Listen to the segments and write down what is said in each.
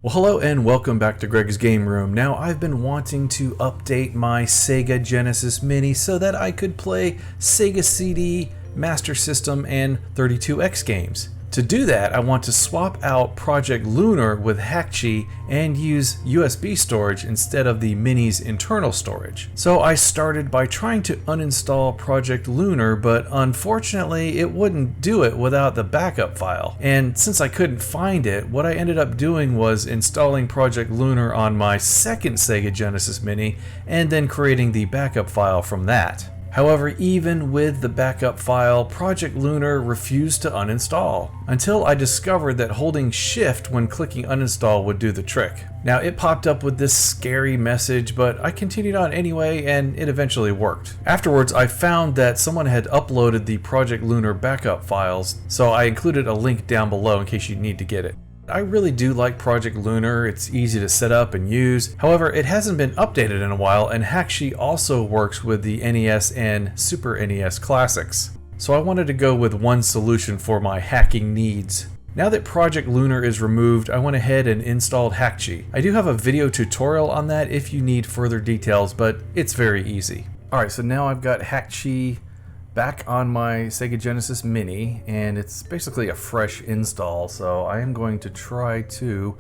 Well, hello and welcome back to Greg's Game Room. Now, I've been wanting to update my Sega Genesis Mini so that I could play Sega CD, Master System, and 32X games. To do that, I want to swap out Project Lunar with Hackchi and use USB storage instead of the Mini's internal storage. So I started by trying to uninstall Project Lunar, but unfortunately it wouldn't do it without the backup file. And since I couldn't find it, what I ended up doing was installing Project Lunar on my second Sega Genesis Mini and then creating the backup file from that. However, even with the backup file, Project Lunar refused to uninstall, until I discovered that holding Shift when clicking uninstall would do the trick. Now, it popped up with this scary message, but I continued on anyway and it eventually worked. Afterwards, I found that someone had uploaded the Project Lunar backup files, so I included a link down below in case you need to get it. I really do like Project Lunar. It's easy to set up and use. However, it hasn't been updated in a while, and Hackchi also works with the NES and Super NES classics. So I wanted to go with one solution for my hacking needs. Now that Project Lunar is removed, I went ahead and installed Hackchi. I do have a video tutorial on that if you need further details, but it's very easy. Alright, so now I've got Hackchi back on my Sega Genesis Mini, and it's basically a fresh install, so I am going to try to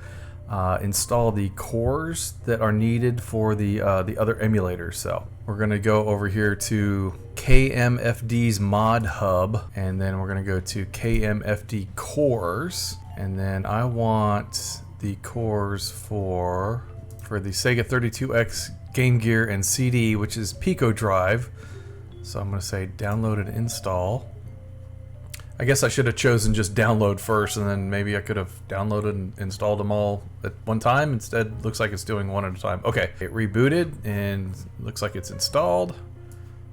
install the cores that are needed for the other emulators. So we're going to go over here to KMFD's mod hub, and then we're going to go to KMFD cores, and then I want the cores for the Sega 32X Game Gear and CD, which is Pico Drive. So I'm going to say download and install. I guess I should have chosen just download first, and then maybe I could have downloaded and installed them all at one time. Instead, looks like it's doing one at a time. Okay, it rebooted and looks like it's installed.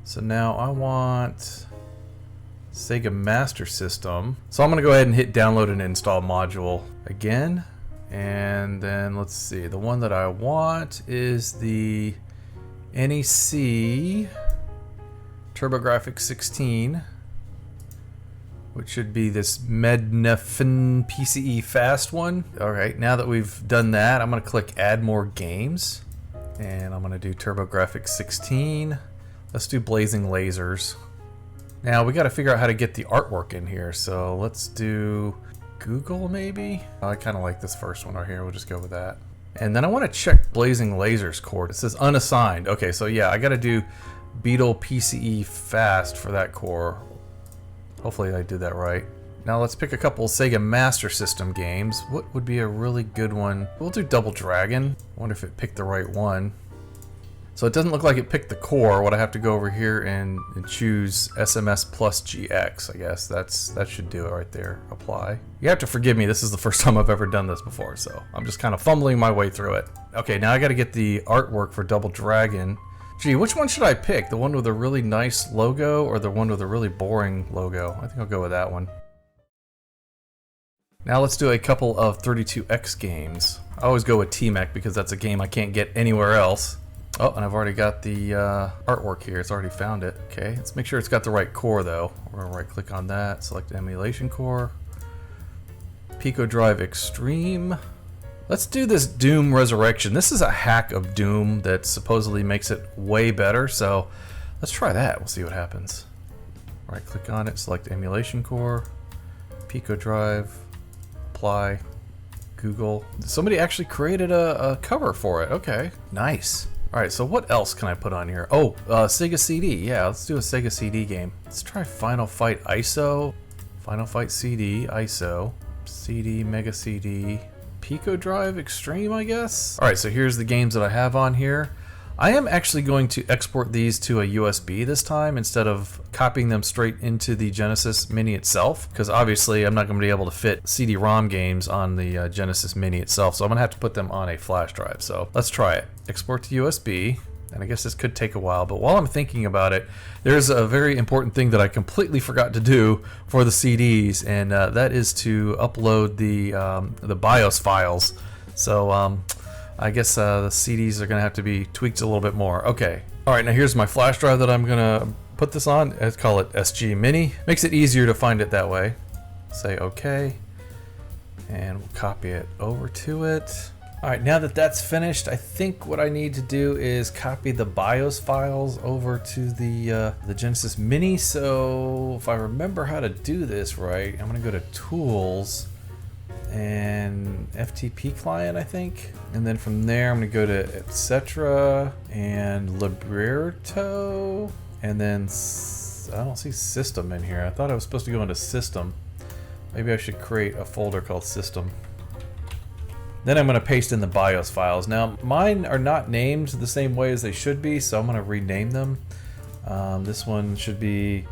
So now I want Sega Master System. So I'm going to go ahead and hit download and install module again. And then let's see, the one that I want is the NEC TurboGrafx-16, which should be this Mednefn PCE fast one. Alright, now that we've done that, I'm going to click add more games, and I'm going to do TurboGrafx-16. Let's do Blazing Lasers. Now we got to figure out how to get the artwork in here, so let's do Google maybe? I kind of like this first one right here, we'll just go with that. And then I want to check Blazing Lasers cord. It says unassigned. Okay, so yeah, I got to do Beetle PCE fast for that core. Hopefully I did that right. Now let's pick a couple Sega Master System games. What would be a really good one? We'll do Double Dragon. I wonder if it picked the right one. So it doesn't look like it picked the core. What I have to go over here and choose SMS plus GX, I guess. That should do it right there. Apply. You have to forgive me, this is the first time I've ever done this before, so I'm just kind of fumbling my way through it. Okay, now I gotta get the artwork for Double Dragon. Gee, which one should I pick? The one with a really nice logo or the one with a really boring logo? I think I'll go with that one. Now let's do a couple of 32X games. I always go with T-Mech because that's a game I can't get anywhere else. Oh, and I've already got the artwork here. It's already found it. Okay, let's make sure it's got the right core though. We're gonna right click on that, select emulation core. Pico Drive Extreme. Let's do this Doom Resurrection. This is a hack of Doom that supposedly makes it way better, so let's try that. We'll see what happens. Right click on it, select emulation core, Pico Drive, apply, Google. Somebody actually created a cover for it. Okay, nice. Alright, so what else can I put on here? Oh, Sega CD. Yeah, let's do a Sega CD game. Let's try Final Fight ISO, Final Fight CD, ISO, CD, Mega CD, Pico Drive Extreme, I guess? Alright, so here's the games that I have on here. I am actually going to export these to a USB this time instead of copying them straight into the Genesis Mini itself, because obviously I'm not going to be able to fit CD-ROM games on the Genesis Mini itself, so I'm going to have to put them on a flash drive. So let's try it. Export to USB, and I guess this could take a while, but while I'm thinking about it, there's a very important thing that I completely forgot to do for the CDs, and that is to upload the BIOS files. So I guess the CDs are going to have to be tweaked a little bit more. Okay. Alright, now here's my flash drive that I'm going to put this on. Let's call it SG Mini. Makes it easier to find it that way. Say OK. And we'll copy it over to it. Alright, now that that's finished, I think what I need to do is copy the BIOS files over to the Genesis Mini. So if I remember how to do this right, I'm going to go to Tools and FTP Client, I think. And then from there, I'm going to go to Etc. and Libretto. And then I don't see System in here. I thought I was supposed to go into System. Maybe I should create a folder called System. Then I'm going to paste in the BIOS files. Now, mine are not named the same way as they should be, so I'm going to rename them. This one should be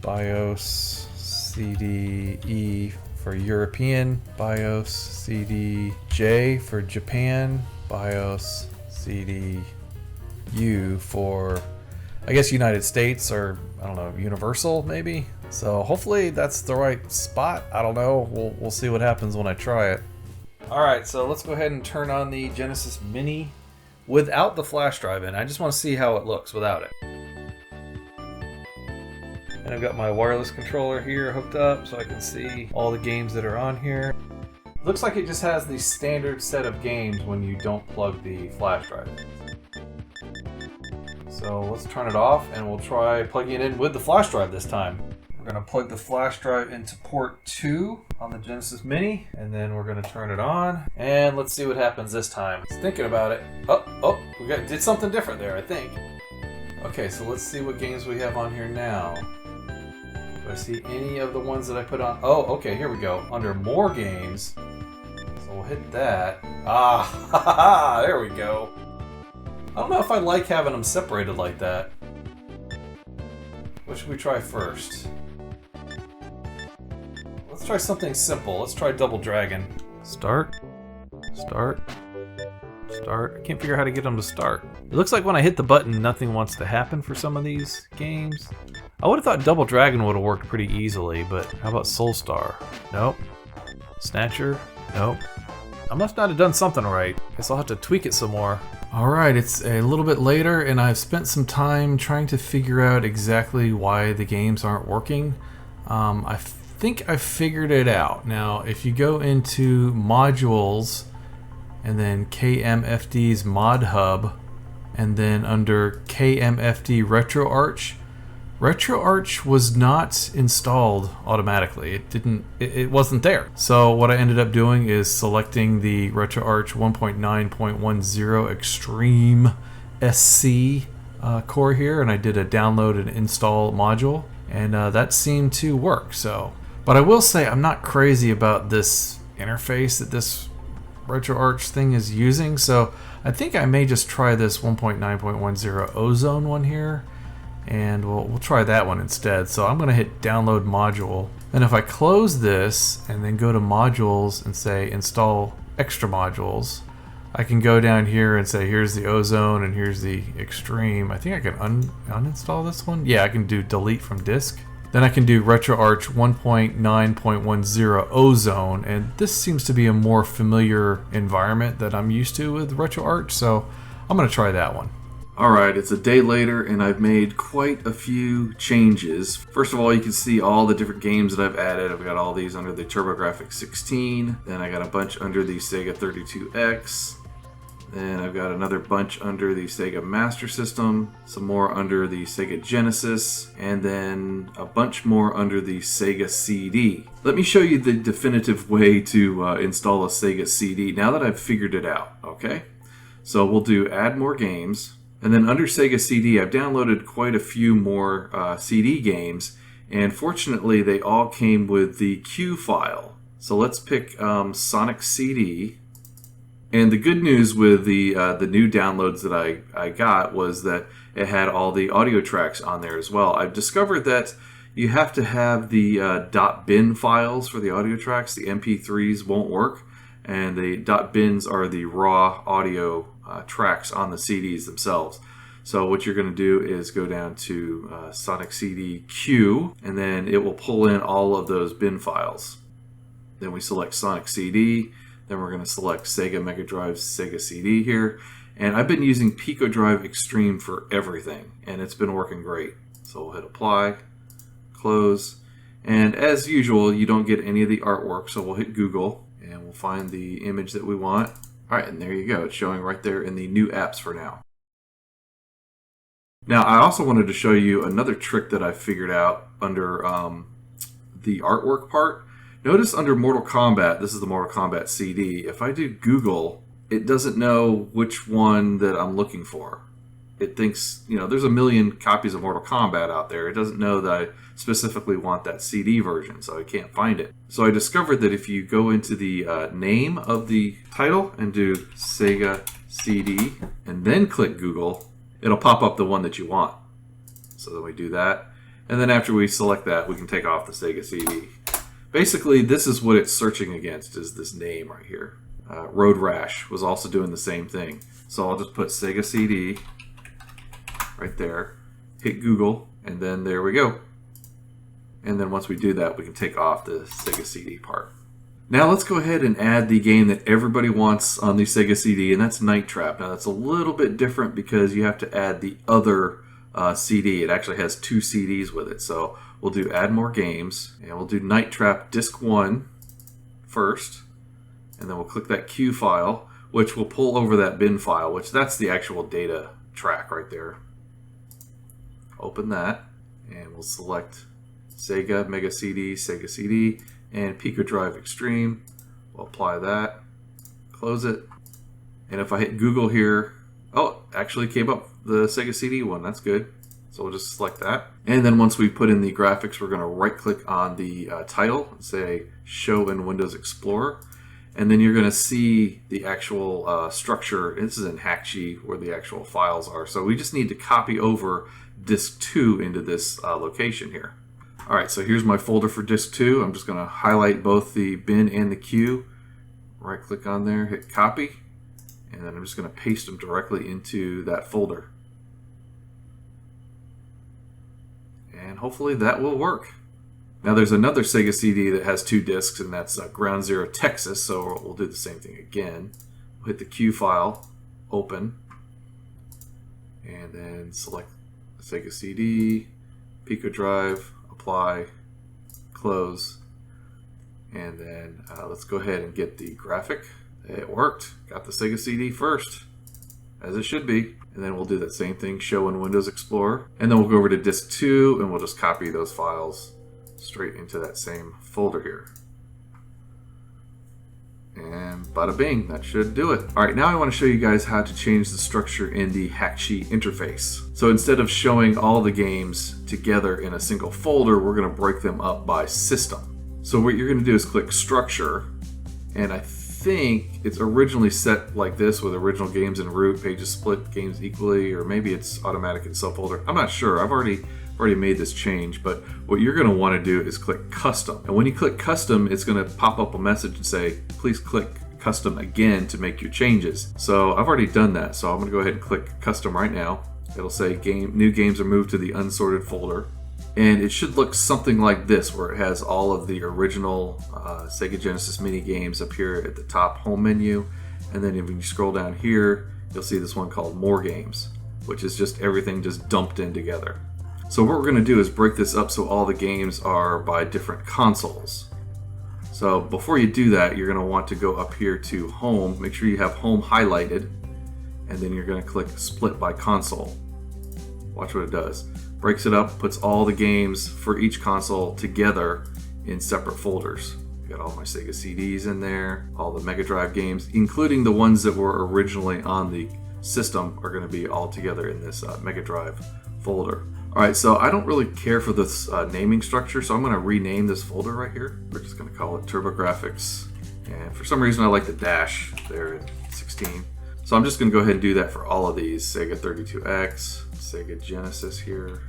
BIOS CDE for European, BIOS CDJ for Japan, BIOS CDU for, I guess, United States, or I don't know, Universal maybe. So hopefully that's the right spot. I don't know. We'll see what happens when I try it. Alright, so let's go ahead and turn on the Genesis Mini without the flash drive in. I just want to see how it looks without it. And I've got my wireless controller here hooked up so I can see all the games that are on here. Looks like it just has the standard set of games when you don't plug the flash drive in. So let's turn it off and we'll try plugging it in with the flash drive this time. We're going to plug the flash drive into port 2 on the Genesis Mini, and then we're going to turn it on, and let's see what happens this time. Just thinking about it. We did something different there, I think. Okay, so let's see what games we have on here now. Do I see any of the ones that I put on? Oh, okay, here we go. Under More Games. So we'll hit that. There we go. I don't know if I like having them separated like that. What should we try first? Let's try something simple. Let's try Double Dragon. Start. Start. Start. I can't figure out how to get them to start. It looks like when I hit the button, nothing wants to happen for some of these games. I would have thought Double Dragon would have worked pretty easily, but how about Soulstar? Nope. Snatcher? Nope. I must not have done something right. Guess I'll have to tweak it some more. Alright, it's a little bit later, and I've spent some time trying to figure out exactly why the games aren't working. I think I figured it out. Now, if you go into Modules, and then KMFD's Mod Hub, and then under KMFD RetroArch, RetroArch was not installed automatically. It wasn't there. So what I ended up doing is selecting the RetroArch 1.9.10 Extreme SC core here, and I did a download and install module, and that seemed to work. But I will say I'm not crazy about this interface that this RetroArch thing is using, so I think I may just try this 1.9.10 Ozone one here, and we'll try that one instead. So I'm going to hit download module, and if I close this and then go to modules and say install extra modules, I can go down here and say here's the Ozone and here's the Extreme. I think I can uninstall this one. Yeah, I can do delete from disk. Then I can do RetroArch 1.9.10 Ozone, and this seems to be a more familiar environment that I'm used to with RetroArch, so I'm going to try that one. Alright, it's a day later and I've made quite a few changes. First of all, you can see all the different games that I've added. I've got all these under the TurboGrafx-16, then I got a bunch under the Sega 32X, then I've got another bunch under the Sega Master System, some more under the Sega Genesis, and then a bunch more under the Sega CD. Let me show you the definitive way to install a Sega CD now that I've figured it out, okay? So we'll do add more games, and then under Sega CD I've downloaded quite a few more CD games, and fortunately they all came with the Q file. So let's pick Sonic CD. And the good news with the new downloads that I got was that it had all the audio tracks on there as well. I've discovered that you have to have the .bin files for the audio tracks. The MP3s won't work, and the .bins are the raw audio tracks on the CDs themselves. So what you're going to do is go down to Sonic CD Q, and then it will pull in all of those bin files. Then we select Sonic CD. Then we're going to select Sega Mega Drive Sega CD here. And I've been using PicoDrive Extreme for everything, and it's been working great. So we'll hit apply, close, and as usual, you don't get any of the artwork, so we'll hit Google, and we'll find the image that we want. Alright, and there you go. It's showing right there in the new apps for now. Now, I also wanted to show you another trick that I figured out under the artwork part. Notice under Mortal Kombat, this is the Mortal Kombat CD, if I do Google, it doesn't know which one that I'm looking for. It thinks, you know, there's a million copies of Mortal Kombat out there. It doesn't know that I specifically want that CD version, so I can't find it. So I discovered that if you go into the name of the title and do Sega CD and then click Google, it'll pop up the one that you want. So then we do that. And then after we select that, we can take off the Sega CD. Basically, this is what it's searching against, is this name right here. Road Rash was also doing the same thing. So I'll just put Sega CD right there, hit Google, and then there we go. And then once we do that, we can take off the Sega CD part. Now let's go ahead and add the game that everybody wants on the Sega CD, and that's Night Trap. Now that's a little bit different because you have to add the other CD. It actually has 2 CDs with it. So we'll do Add More Games, and we'll do Night Trap Disc 1 first, and then we'll click that Q file, which will pull over that bin file, which that's the actual data track right there. Open that, and we'll select Sega Mega CD, Sega CD, and PicoDrive Extreme. We'll apply that, close it, and if I hit Google here, oh, actually came up the Sega CD one. That's good. So we'll just select that. And then once we put in the graphics, we're going to right click on the title and say Show in Windows Explorer. And then you're going to see the actual structure. This is in Hackchi where the actual files are. So we just need to copy over disk 2 into this location here. Alright, so here's my folder for disk 2. I'm just going to highlight both the bin and the Q. Right click on there, hit copy. And then I'm just going to paste them directly into that folder. And hopefully that will work. Now there's another Sega CD that has 2 discs, and that's Ground Zero Texas, so we'll do the same thing again. We'll hit the Q file, open, and then select Sega CD, PicoDrive, apply, close, and then let's go ahead and get the graphic. It worked. Got the Sega CD first, as it should be. And then we'll do that same thing, show in Windows Explorer. And then we'll go over to disk 2, and we'll just copy those files straight into that same folder here. And bada bing, that should do it. Alright, now I want to show you guys how to change the structure in the Hackchi interface. So instead of showing all the games together in a single folder, we're going to break them up by system. So what you're going to do is click Structure, and I think it's originally set like this with original games in root, pages split, games equally, or maybe it's automatic in subfolder. I'm not sure. I've already made this change, but what you're going to want to do is click Custom. And when you click Custom, it's going to pop up a message and say, please click Custom again to make your changes. So I've already done that, so I'm going to go ahead and click Custom right now. It'll say new games are moved to the unsorted folder. And it should look something like this, where it has all of the original Sega Genesis mini games up here at the top home menu. And then if you scroll down here, you'll see this one called More Games, which is just everything just dumped in together. So what we're going to do is break this up so all the games are by different consoles. So before you do that, you're going to want to go up here to Home. Make sure you have Home highlighted, and then you're going to click Split by Console. Watch what it does. Breaks it up, puts all the games for each console together in separate folders. Got all my Sega CDs in there, all the Mega Drive games, including the ones that were originally on the system, are going to be all together in this Mega Drive folder. Alright, so I don't really care for this naming structure, so I'm going to rename this folder right here. We're just going to call it TurboGrafx, and for some reason I like the dash there in 16. So I'm just going to go ahead and do that for all of these. Sega 32X, Sega Genesis here.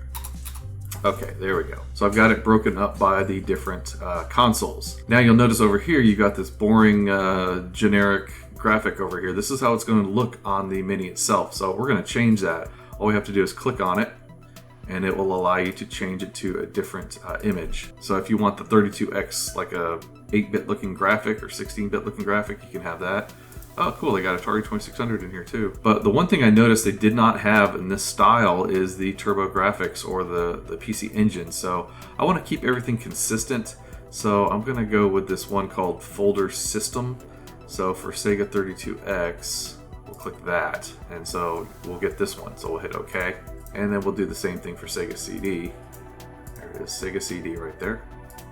Okay, there we go. So I've got it broken up by the different consoles. Now you'll notice over here you got this boring generic graphic over here. This is how it's going to look on the Mini itself. So we're going to change that. All we have to do is click on it, and it will allow you to change it to a different image. So if you want the 32X like a 8-bit looking graphic or 16-bit looking graphic, you can have that. Oh, cool, they got Atari 2600 in here too. But the one thing I noticed they did not have in this style is the TurboGrafx or the PC Engine. So I want to keep everything consistent. So I'm going to go with this one called Folder System. So for Sega 32X, we'll click that, and so we'll get this one. So we'll hit OK, and then we'll do the same thing for Sega CD. There it is, Sega CD right there.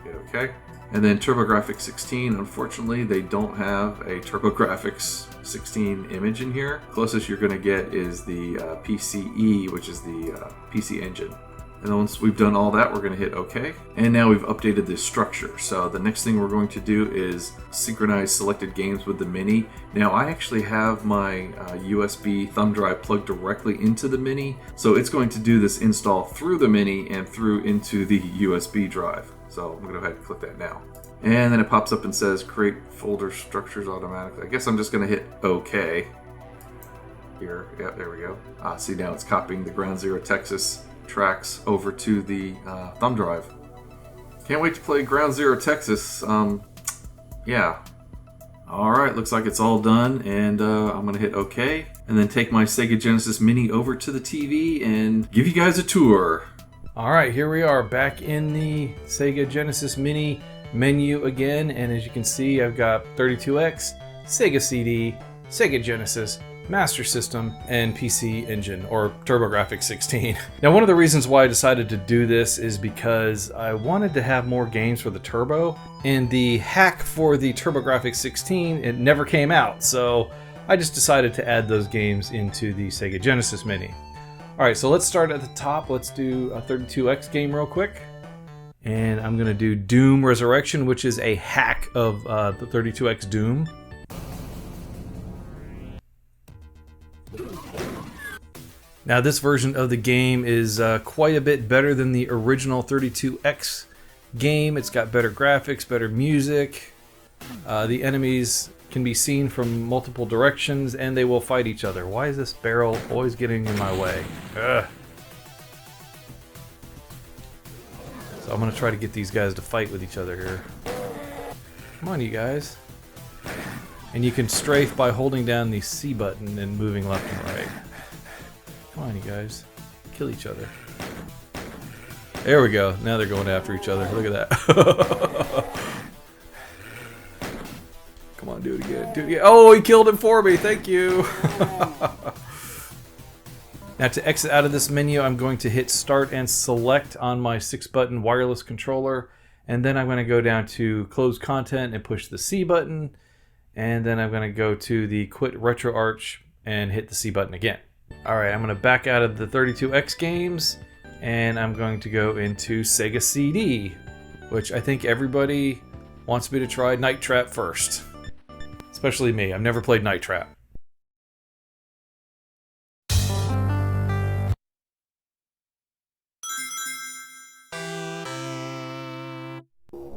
Hit OK. And then TurboGrafx-16, unfortunately, they don't have a TurboGrafx-16 image in here. Closest you're going to get is the PETSCII, which is the PC Engine. And then once we've done all that, we're going to hit OK. And now we've updated this structure. So the next thing we're going to do is synchronize selected games with the Mini. Now I actually have my USB thumb drive plugged directly into the Mini. So it's going to do this install through the Mini and through into the USB drive. So I'm going to go ahead and click that now. And then it pops up and says create folder structures automatically. I guess I'm just going to hit OK. Here, yeah, there we go. See, now it's copying the Ground Zero Texas tracks over to the thumb drive. Can't wait to play Ground Zero Texas. Yeah. Alright, looks like it's all done, and I'm going to hit OK, and then take my Sega Genesis Mini over to the TV and give you guys a tour. Alright, here we are back in the Sega Genesis Mini menu again, and as you can see, I've got 32X, Sega CD, Sega Genesis, Master System, and PC Engine, or TurboGrafx-16. Now, one of the reasons why I decided to do this is because I wanted to have more games for the Turbo, and the hack for the TurboGrafx-16, it never came out, so I just decided to add those games into the Sega Genesis Mini. Alright, so let's start at the top. Let's do a 32X game real quick. And I'm going to do Doom Resurrection, which is a hack of the 32X Doom. Now this version of the game is quite a bit better than the original 32X game. It's got better graphics, better music. The enemies can be seen from multiple directions, and they will fight each other. Why is this barrel always getting in my way? Ugh. So I'm going to try to get these guys to fight with each other here. Come on, you guys. And you can strafe by holding down the C button and moving left and right. Come on, you guys. Kill each other. There we go. Now they're going after each other. Look at that. Come on, do it again. Do it again. Oh, he killed him for me. Thank you. Now to exit out of this menu, I'm going to hit Start and Select on my 6-button wireless controller. And then I'm going to go down to Close Content and push the C button. And then I'm going to go to the Quit RetroArch and hit the C button again. Alright, I'm going to back out of the 32X games, and I'm going to go into Sega CD, which I think everybody wants me to try Night Trap first. Especially me. I've never played Night Trap.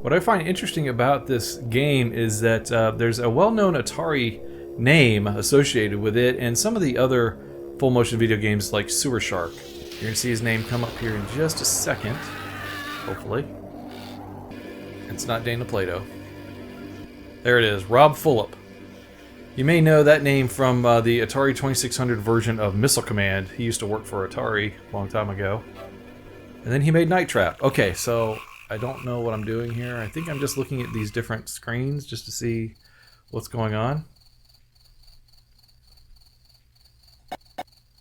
What I find interesting about this game is that there's a well-known Atari name associated with it, and some of the other full-motion video games like Sewer Shark. You're going to see his name come up here in just a second, hopefully. It's not Dana Plato. There it is, Rob Fulop. You may know that name from the Atari 2600 version of Missile Command. He used to work for Atari a long time ago. And then he made Night Trap. Okay, so I don't know what I'm doing here. I think I'm just looking at these different screens just to see what's going on.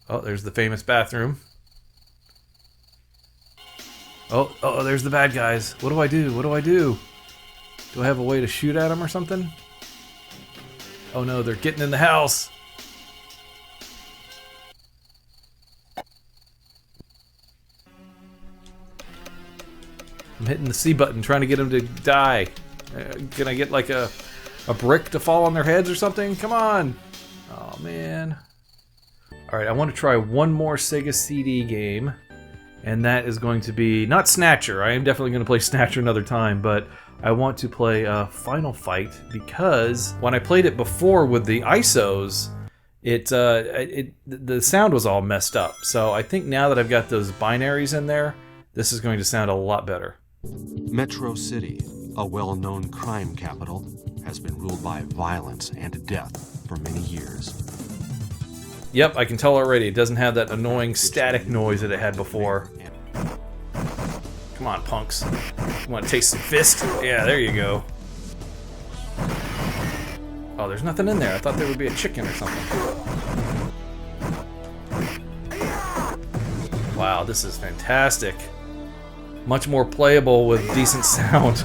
Oh, there's the famous bathroom. Oh, there's the bad guys. What do I do? What do I do? Do I have a way to shoot at them or something? Oh no, they're getting in the house. I'm hitting the C button, trying to get them to die. Can I get like a brick to fall on their heads or something? Come on. Oh man. Alright, I want to try one more Sega CD game. And that is going to be, not Snatcher. I am definitely going to play Snatcher another time, but I want to play Final Fight because when I played it before with the ISOs, the sound was all messed up. So I think now that I've got those binaries in there, this is going to sound a lot better. Metro City, a well-known crime capital, has been ruled by violence and death for many years. Yep, I can tell already. It doesn't have that annoying static noise that it had before. Come on, punks. You want to taste some fist? Yeah, there you go. Oh, there's nothing in there. I thought there would be a chicken or something. Wow, this is fantastic. Much more playable with decent sound.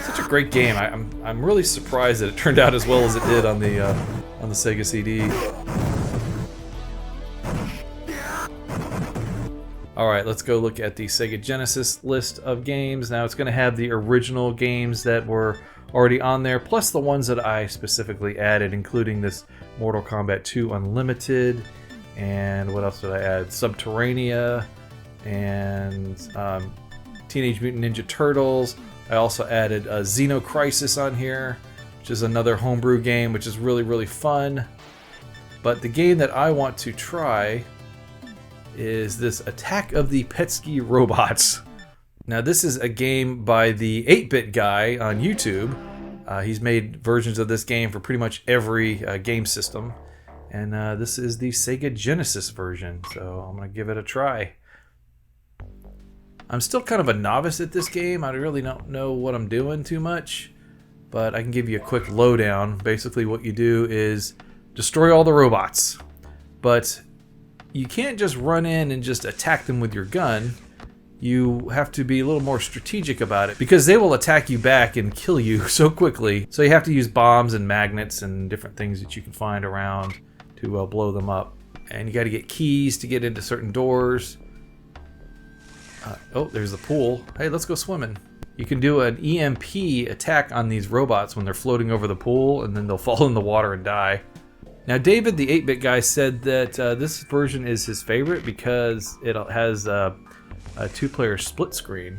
Such a great game. I'm really surprised that it turned out as well as it did on the Sega CD. Alright, let's go look at the Sega Genesis list of games. Now it's going to have the original games that were already on there, plus the ones that I specifically added, including this Mortal Kombat 2 Unlimited, and what else did I add? Subterranea, and Teenage Mutant Ninja Turtles. I also added Xeno Crisis on here, which is another homebrew game, which is really, really fun. But the game that I want to try is this Attack of the PETSCII Robots. Now this is a game by the 8-Bit guy on YouTube. He's made versions of this game for pretty much every game system. And this is the Sega Genesis version, so I'm going to give it a try. I'm still kind of a novice at this game. I really don't know what I'm doing too much. But I can give you a quick lowdown. Basically what you do is destroy all the robots. But you can't just run in and just attack them with your gun. You have to be a little more strategic about it because they will attack you back and kill you so quickly. So you have to use bombs and magnets and different things that you can find around to blow them up. And you got to get keys to get into certain doors. Oh, there's the pool. Hey, let's go swimming. You can do an EMP attack on these robots when they're floating over the pool, and then they'll fall in the water and die. Now, David, the 8-Bit guy, said that this version is his favorite because it has a 2-player split screen.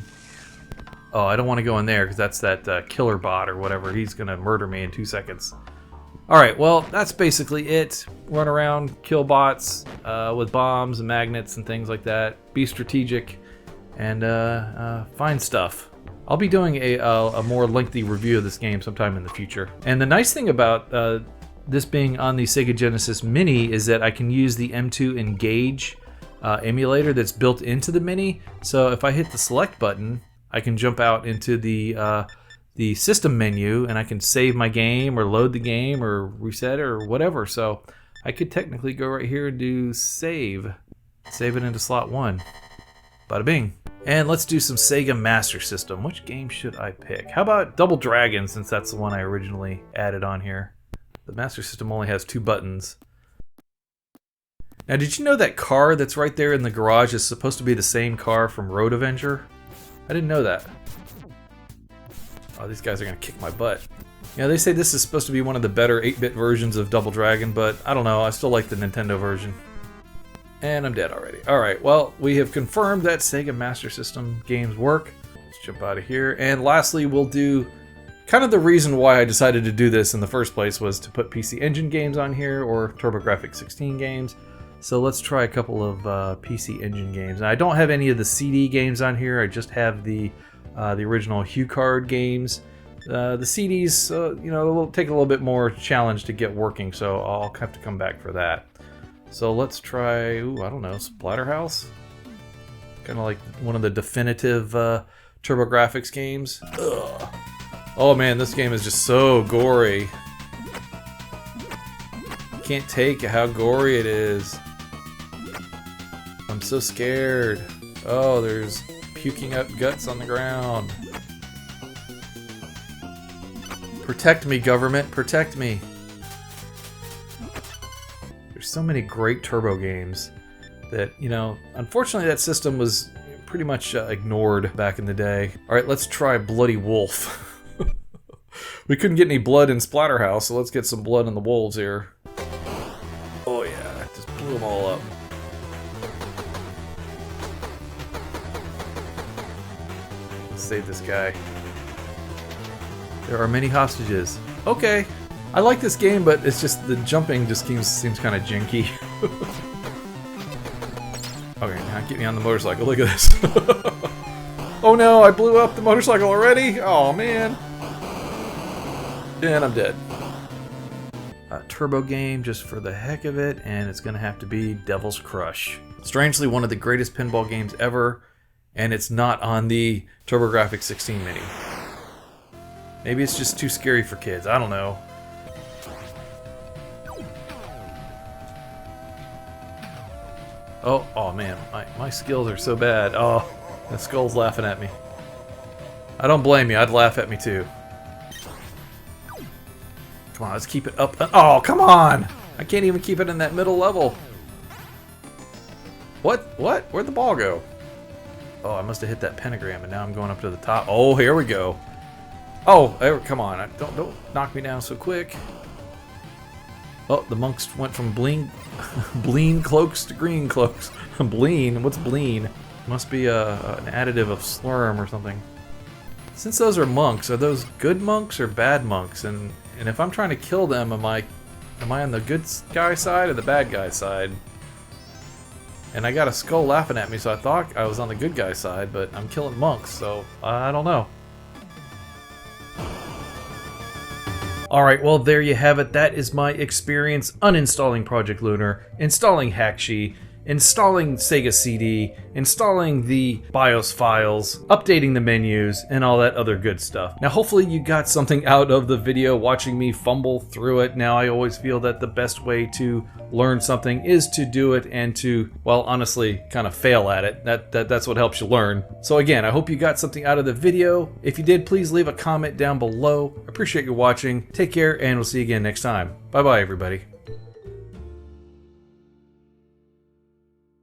Oh, I don't want to go in there because that's that killer bot or whatever. He's going to murder me in 2 seconds. Alright, well, that's basically it. Run around, kill bots with bombs and magnets and things like that. Be strategic and find stuff. I'll be doing a more lengthy review of this game sometime in the future. And the nice thing about this being on the Sega Genesis Mini is that I can use the M2 Engage emulator that's built into the Mini. So if I hit the select button, I can jump out into the system menu and I can save my game or load the game or reset it or whatever. So I could technically go right here and do save it into slot 1. Bada bing. And let's do some Sega Master System. Which game should I pick? How about Double Dragon, since that's the one I originally added on here. The Master System only has 2 buttons. Now, did you know that car that's right there in the garage is supposed to be the same car from Road Avenger? I didn't know that. Oh, these guys are going to kick my butt. Yeah, they say this is supposed to be one of the better 8-bit versions of Double Dragon, but I don't know, I still like the Nintendo version. And I'm dead already. Alright, well, we have confirmed that Sega Master System games work. Let's jump out of here. And lastly, we'll do kind of the reason why I decided to do this in the first place was to put PC Engine games on here or TurboGrafx-16 games. So let's try a couple of PC Engine games. Now, I don't have any of the CD games on here. I just have the original HuCard games. The CDs, you know, will take a little bit more challenge to get working, so I'll have to come back for that. So let's try, I don't know, Splatterhouse? Kind of like one of the definitive TurboGrafx games. Ugh. Oh man, this game is just so gory. Can't take how gory it is. I'm so scared. Oh, there's puking up guts on the ground. Protect me, government, protect me. There's so many great Turbo games that, you know, unfortunately that system was pretty much ignored back in the day. Alright, let's try Bloody Wolf. We couldn't get any blood in Splatterhouse, so let's get some blood in the wolves here. Oh yeah, just blew them all up. Let's save this guy. There are many hostages. Okay. I like this game, but it's just the jumping just seems kind of janky. Okay, now get me on the motorcycle. Look at this. Oh no, I blew up the motorcycle already? Oh man. And I'm dead. A turbo game just for the heck of it, and it's gonna have to be Devil's Crush. Strangely, one of the greatest pinball games ever, and it's not on the TurboGrafx-16 Mini. Maybe it's just too scary for kids, I don't know. Oh man, my skills are so bad. Oh, the skull's laughing at me. I don't blame you, I'd laugh at me too. Come on, let's keep it up. Oh, come on! I can't even keep it in that middle level. What? Where'd the ball go? Oh, I must have hit that pentagram and now I'm going up to the top. Oh, here we go. Oh, come on. Don't knock me down so quick. Oh, the monks went from bleen cloaks to green cloaks. Bleen? What's bleen? Must be an additive of slurm or something. Since those are monks, are those good monks or bad monks? And if I'm trying to kill them, am I on the good guy side or the bad guy side? And I got a skull laughing at me, so I thought I was on the good guy side, but I'm killing monks, so I don't know. Alright, well there you have it. That is my experience uninstalling Project Lunar, installing Hackchi, installing Sega CD, installing the BIOS files, updating the menus, and all that other good stuff. Now hopefully you got something out of the video watching me fumble through it. Now I always feel that the best way to learn something is to do it and to, well, honestly, kind of fail at it. That's what helps you learn. So again, I hope you got something out of the video. If you did, please leave a comment down below. I appreciate you watching. Take care, and we'll see you again next time. Bye-bye, everybody.